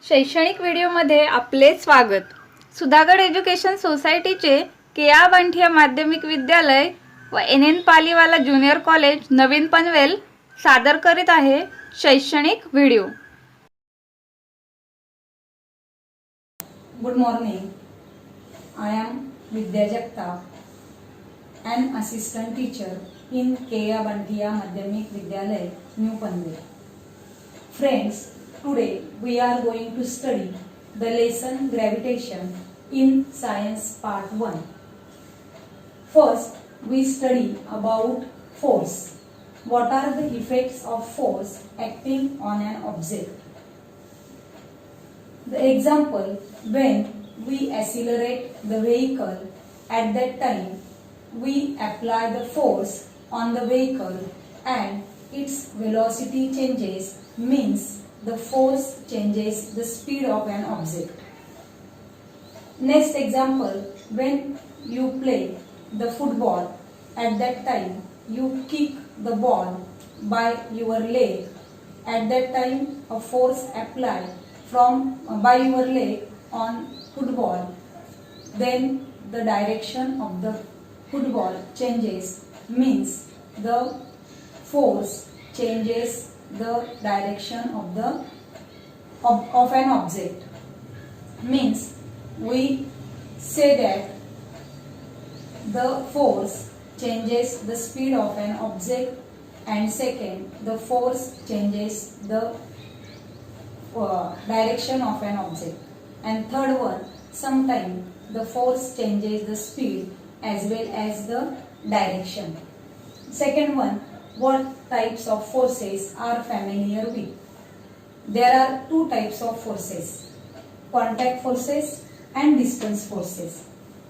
शैक्षणिक व्हिडिओमध्ये आपले स्वागत। सुधागड एज्युकेशन सोसायटीचे केआ बांठिया माध्यमिक विद्यालय व एन पालीवाला ज्युनियर कॉलेज नवीन पनवेल सादर करीत आहे शैक्षणिक video. Good morning. I am Vidya Jagtap, an assistant teacher in K.A. Bantiya Madhyamik Vidyalay, New Panvel. Friends, today we are going to study the lesson gravitation in science part 1. First, we study about force. What are the effects of force acting on an object? The example, when we accelerate the vehicle, at that time we apply the force on the vehicle and its velocity changes, means the force changes the speed of an object. Next example, when you play the football, at that time you kick the ball by your leg, at that time a force applied by your leg on football, then the direction of the football changes, means the force changes the direction of an object. Means we say that the force changes the speed of an object, and second, the force changes the direction of an object, and third one, sometimes the force changes the speed as well as the direction. Second one, what types of forces are familiar with? There are two types of forces, contact forces and distance forces.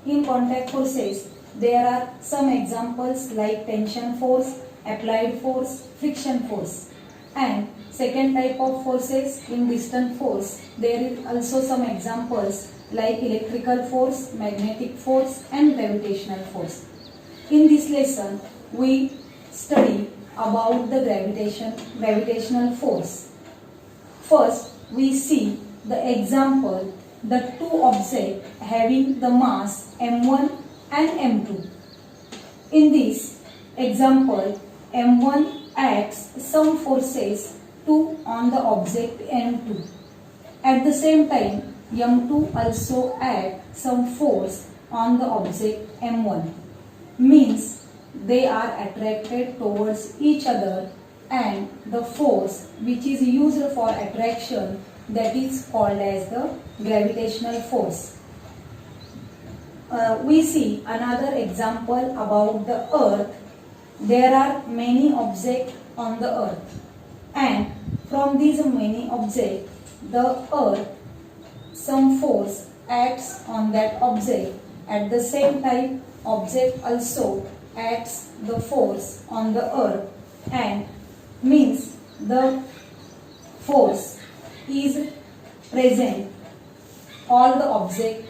In contact forces, there are some examples like tension force, applied force, friction force. And second type of forces, in distant force, there is also some examples like electrical force, magnetic force and gravitational force. In this lesson, we study about the gravitational force. First, we see the example, the two objects having the mass m1 and m2. In this example, m1 acts some forces on the object m2. At the same time, m2 also acts some force on the object m1. Means they are attracted towards each other, and the force which is used for attraction, that is called as the gravitational force. We see another example about the earth. There are many objects on the earth, and from these many objects, the earth, some force acts on that object. At the same time, object also acts the force on the earth, and means the force is present all the objects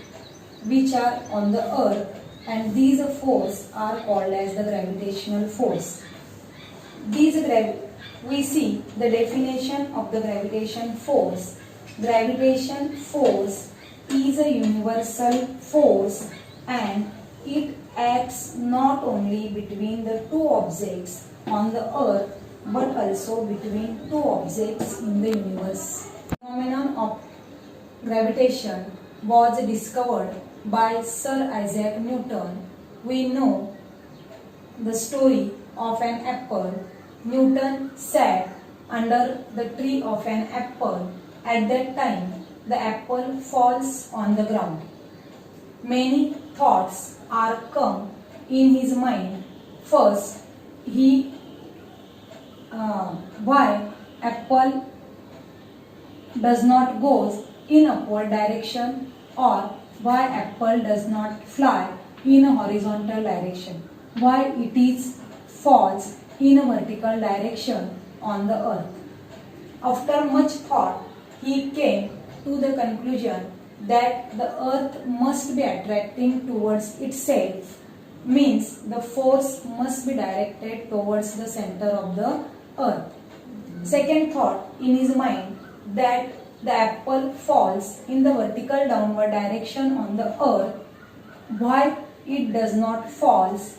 which are on the earth, and these force are called as the gravitational force. We see the definition of the gravitation force. Gravitation force is a universal force, and it acts not only between the two objects on the earth but also between two objects in the universe. The phenomenon of gravitation was discovered by Sir Isaac Newton. We know the story of an apple. Newton sat under the tree of an apple. At that time, the apple falls on the ground. Many thoughts are come in his mind. First, why apple does not go in upward direction, or why apple does not fly in a horizontal direction, why it is falls in a vertical direction on the earth. After much thought, he came to the conclusion that the earth must be attracting towards itself, means the force must be directed towards the center of the earth. Second thought in his mind, that the apple falls in the vertical downward direction on the earth, why it does not falls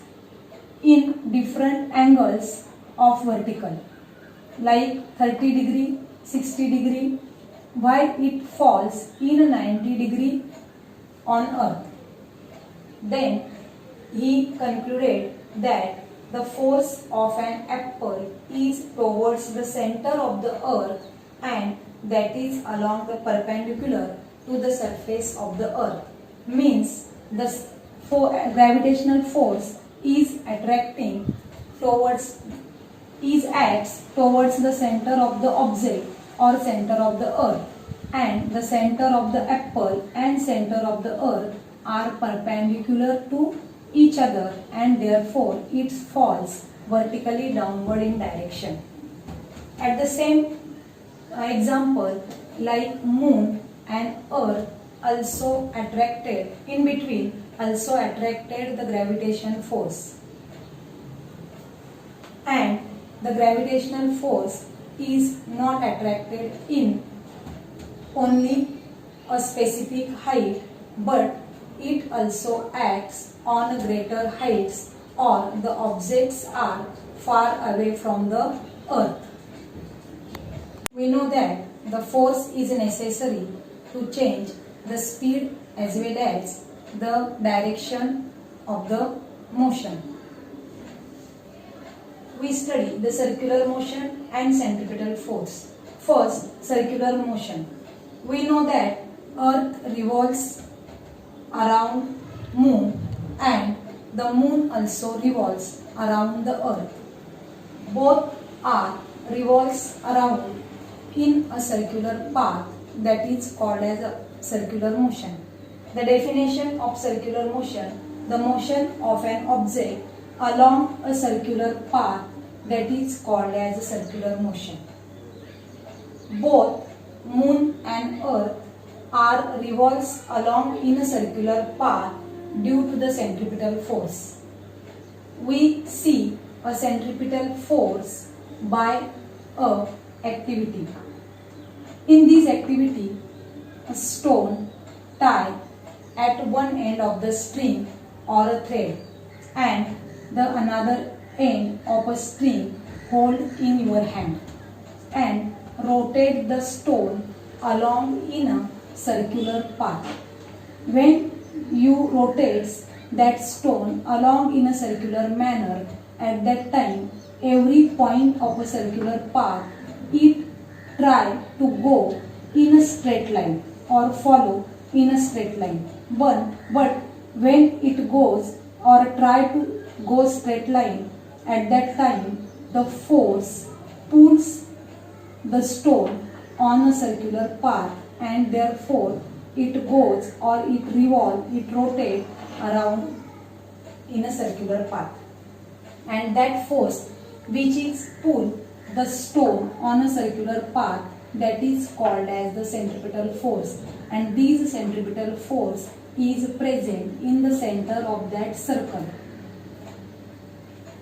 in different angles of vertical, like 30 degree, 60 degree, why it falls in a 90 degree on earth. Then he concluded that the force of an apple is towards the center of the earth and that is along the perpendicular to the surface of the earth. Means the gravitational force is attracting towards, acts towards the center of the object or center of the earth, and the center of the apple and center of the earth are perpendicular to each other and therefore it falls vertically downward in direction. At the same example, like moon and earth also attracted in between, also attracted the gravitation force, and the gravitational force is not attracted in only a specific height, but it also acts on greater heights or the objects are far away from the earth. We know that the force is necessary to change the speed as well as the direction of the motion. We study the circular motion and centripetal force. First, circular motion. We know that earth revolves around moon and the moon also revolves around the earth. Both are revolves around in a circular path that is called as a circular motion. The definition of circular motion: the motion of an object along a circular path that is called as a circular motion. Both moon and earth are revolves along in a circular path due to the centripetal force. We see a centripetal force by a activity. In this activity, a stone tied at one end of the string or a thread and the another end of a string hold in your hand and rotate the stone along in a circular path. When you rotate that stone along in a circular manner, at that time every point of a circular path it try to go in a straight line or follow in a straight line. But when it goes or try to go straight line, at that time the force pulls the stone on a circular path and therefore it goes or it revolves, it rotates around in a circular path. And that force which is pull the stone on a circular path, that is called as the centripetal force, and this centripetal force is present in the center of that circle.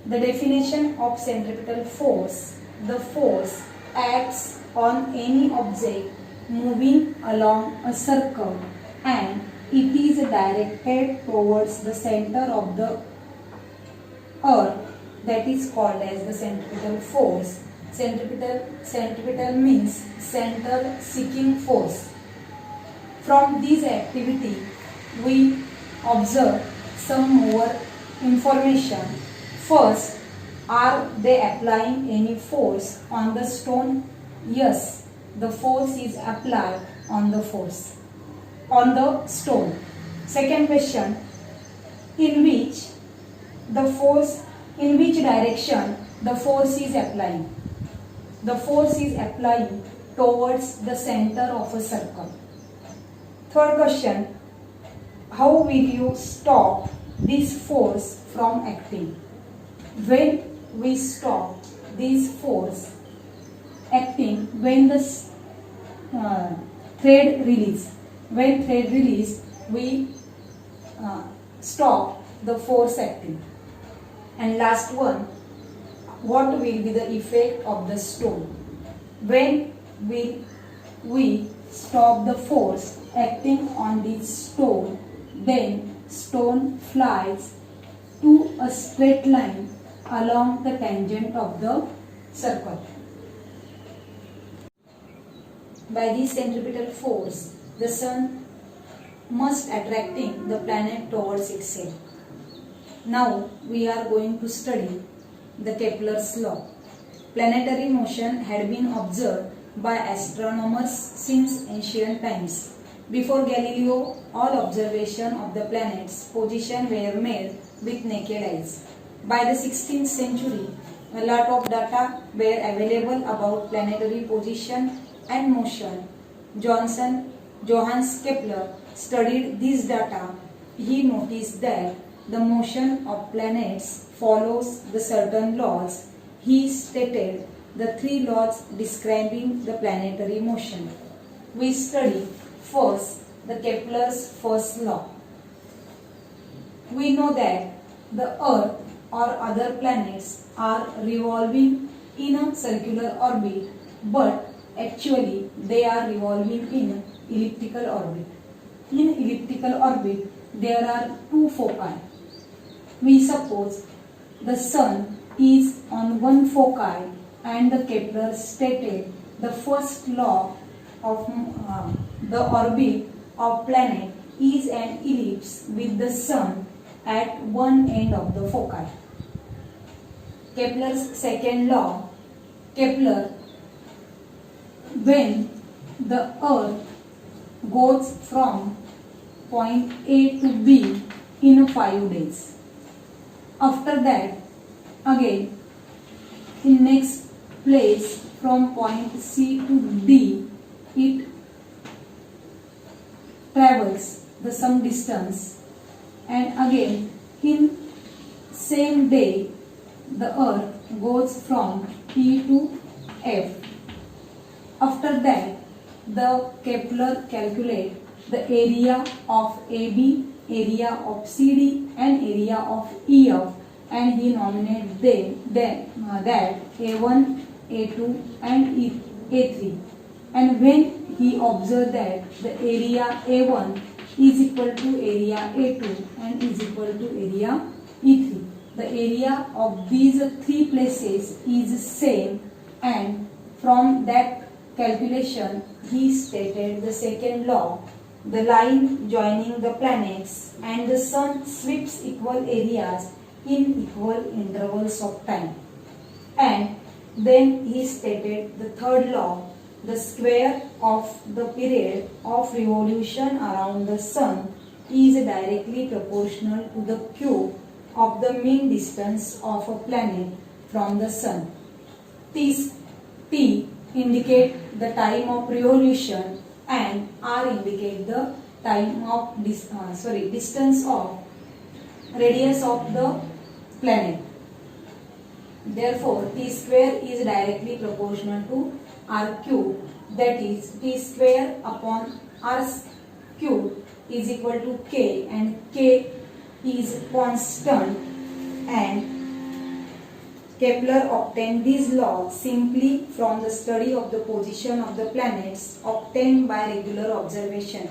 The definition of centripetal force: the force acts on any object moving along a circle and it is directed towards the center of the earth, that is called as the centripetal force. Centripetal means center seeking force. From this activity we observe some more information. First, are they applying any force on the stone? Yes, the force is applied on the stone. Second question, in which direction the force is applying? The force is applying towards the center of a circle. Third question, how will you stop this force from acting? When we stop this force acting, when the thread release, we stop the force acting. And last one, what will be the effect of the stone? When will we stop the force acting on this stone, then stone flies to a straight line along the tangent of the circle. By this centripetal force, the sun must attracting the planet towards itself. Now we are going to study the Kepler's law. Planetary motion had been observed by astronomers since ancient times. Before Galileo, all observation of the planet's position were made with naked eyes. By the 16th century, a lot of data were available about planetary position and motion. Johannes Kepler studied this data. He noticed that the motion of planets follows the certain laws. He stated the 3 laws describing the planetary motion. We study first the Kepler's first law. We know that the Earth or other planets are revolving in a circular orbit, but actually they are revolving in elliptical orbit. In elliptical orbit, there are 2 foci. We suppose the Sun is on one foci, and the Kepler stated the first law of the orbit of planet is an ellipse with the Sun at one end of the foci. Kepler's second law. Kepler, when the Earth goes from point A to B in 5 days. After that, again, in next place from point C to D, it travels the some distance, and again in same day the Earth goes from P to F. After that, the Kepler calculate the area of AB, area of CD, and area of EF, and he nominated that A1, A2, and A3. And when he observed that the area A1 is equal to area A2 and is equal to area E3, the area of these 3 places is same, and from that calculation he stated the second law. The line joining the planets and the Sun sweeps equal areas in equal intervals of time. And then he stated the third law. The square of the period of revolution around the Sun is directly proportional to the cube of the mean distance of a planet from the Sun. This T indicate the time of revolution and R indicate the time of distance of radius of the planet. Therefore, T square is directly proportional to R cube, that is T square upon R cube is equal to K, and K is constant, and Kepler obtained this law simply from the study of the position of the planets obtained by regular observation.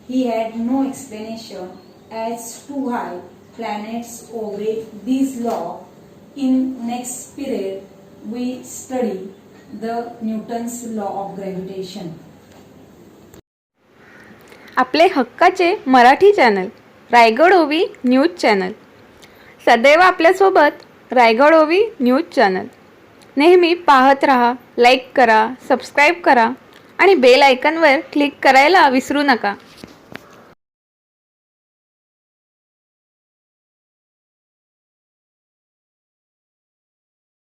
He had no explanation as to why planets obey this law. In next period, we study the Newton's law of gravitation. आपले हक्काचे Marathi channel Raigad ओवी news channel, सदैव आपल्यासोबत रायगड ओवी news channel. नेहमी पाहत रहा, like करा, सबस्क्राईब करा आणि बेल आयकॉनवर क्लिक करायला विसरू नका.